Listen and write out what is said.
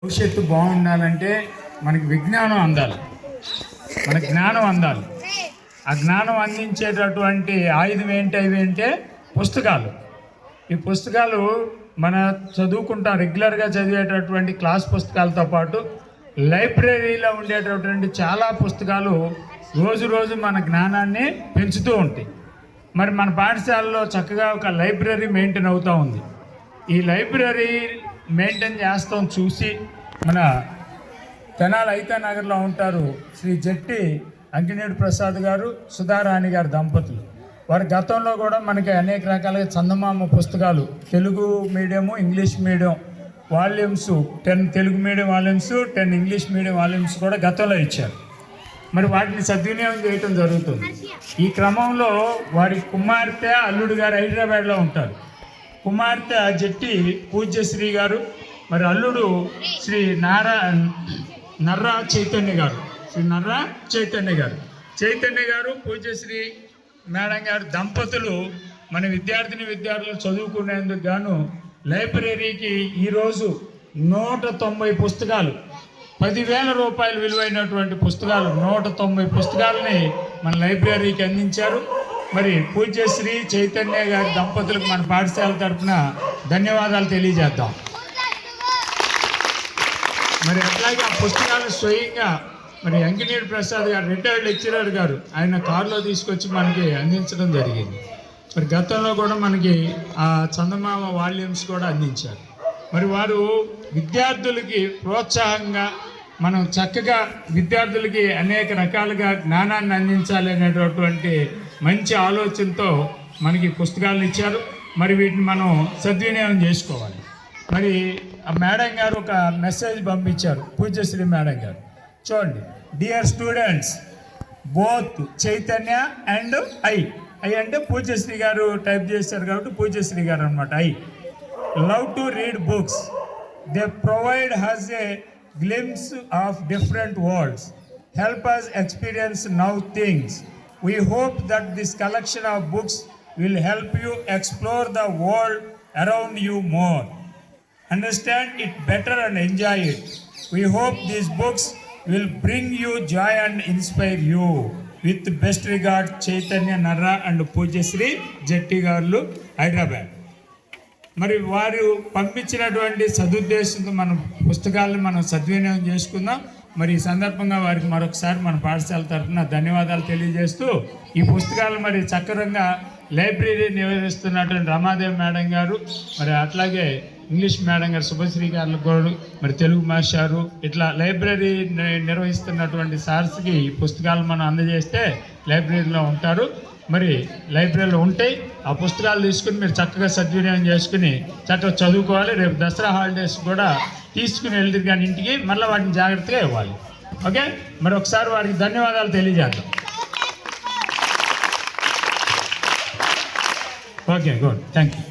భవిష్యత్తు బాగుండాలంటే మనకి విజ్ఞానం అందాలి, మన జ్ఞానం అందాలి. ఆ జ్ఞానం అందించేటటువంటి ఆయుధం ఏంటి పుస్తకాలు. ఈ పుస్తకాలు మన చదువుకుంటాం, రెగ్యులర్గా చదివేటటువంటి క్లాస్ పుస్తకాలతో పాటు లైబ్రరీలో ఉండేటటువంటి చాలా పుస్తకాలు రోజు రోజు మన జ్ఞానాన్ని పెంచుతూ ఉంటాయి. మరి మన పాఠశాలలో చక్కగా ఒక లైబ్రరీ మెయింటైన్ అవుతూ ఉంది. ఈ లైబ్రరీ మెయింటైన్ చేస్తాం చూసి మన తెనాలి ఐతా నగర్లో ఉంటారు శ్రీ జట్టి అంకినేడు ప్రసాద్ గారు, సుధారాణి గారు దంపతులు. వారి గతంలో కూడా మనకి అనేక రకాలుగా చందమామ పుస్తకాలు, Telugu medium English medium volumes 10 Telugu medium volumes, 10 English medium volumes కూడా గతంలో ఇచ్చారు. మరి వాటిని సద్వినియోగం చేయటం జరుగుతుంది. ఈ క్రమంలో వారి కుమార్తె అల్లుడు గారు హైదరాబాద్లో ఉంటారు. కుమార్తె జట్టి పూజ్యశ్రీ గారు, మరి అల్లుడు శ్రీ నర్రా చైతన్య గారు, చైతన్య గారు పూజ్యశ్రీ మేడం గారు దంపతులు మన విద్యార్థులు చదువుకునేందుకు గాను లైబ్రరీకి ఈరోజు 190 పుస్తకాలు, 10,000 రూపాయలు విలువైనటువంటి పుస్తకాలు 190 పుస్తకాలని మన లైబ్రరీకి అందించారు. మరి పూజ్యశ్రీ చైతన్య గారి దంపతులకు మన పాఠశాల తరఫున ధన్యవాదాలు తెలియజేద్దాం. మరి అట్లాగే ఆ పుస్తకాలు స్వయంగా మరి అంకినేడు ప్రసాద్ గారు, రిటైర్డ్ లెక్చరర్ గారు, ఆయన కారులో తీసుకొచ్చి మనకి అందించడం జరిగింది. మరి గతంలో కూడా మనకి ఆ చందమామ వాల్యూమ్స్ కూడా అందించారు. మరి వారు విద్యార్థులకి ప్రోత్సాహంగా మనం చక్కగా విద్యార్థులకి అనేక రకాలుగా జ్ఞానాన్ని అందించాలి అనేటటువంటి మంచి ఆలోచనతో మనకి పుస్తకాలను ఇచ్చారు. మరి వీటిని మనం సద్వినియోగం చేసుకోవాలి. మరి ఆ మేడం గారు ఒక మెసేజ్ పంపించారు, పూజ్యశ్రీ మేడం గారు. చూడండి, dear students, both Chaitanya and I అంటే పూజ్యశ్రీ గారు టైప్ చేశారు కాబట్టి పూజ్యశ్రీ గారు అనమాట. Love to read books. They provide has A glimpse of different world's, help us experience new things. We hope that this collection of books will help you explore the world around you more, understand it better and enjoy it. We hope these books will bring you joy and inspire you. With best regard, Chaitanya Narra and Pujyasri Jetti Garlu, Hyderabad. మరి వారు పంపించినటువంటి సదుద్దేశంతో మన పుస్తకాలను మనం సద్వినియోగం చేసుకుందాం. మరి ఈ సందర్భంగా వారికి మరొకసారి మన పాఠశాల తరఫున ధన్యవాదాలు తెలియజేస్తూ, ఈ పుస్తకాలు మరి చక్కరంగా లైబ్రరీ నిర్వహిస్తున్నటువంటి రమాదేవి మేడం గారు, మరి అట్లాగే ఇంగ్లీష్ మేడం గారు శుభశ్రీ గారు కూడా, మరి తెలుగు మాస్టారు, ఇట్లా లైబ్రరీ నిర్వహిస్తున్నటువంటి సార్స్కి ఈ పుస్తకాలు మనం అందజేస్తే లైబ్రరీలో ఉంటారు. మరి లైబ్రరీలో ఉంటాయి. ఆ పుస్తకాలు తీసుకుని మీరు చక్కగా సద్వినియోగం చేసుకుని చక్కగా చదువుకోవాలి. రేపు దసరా హాలిడేస్ కూడా తీసుకుని వెళ్తారు కానీ ఇంటికి మళ్ళీ వాటిని జాగ్రత్తగా ఇవ్వాలి. ఓకే, మరి ఒకసారి వారికి ధన్యవాదాలు తెలియజేద్దాం. Okay, good, thank you.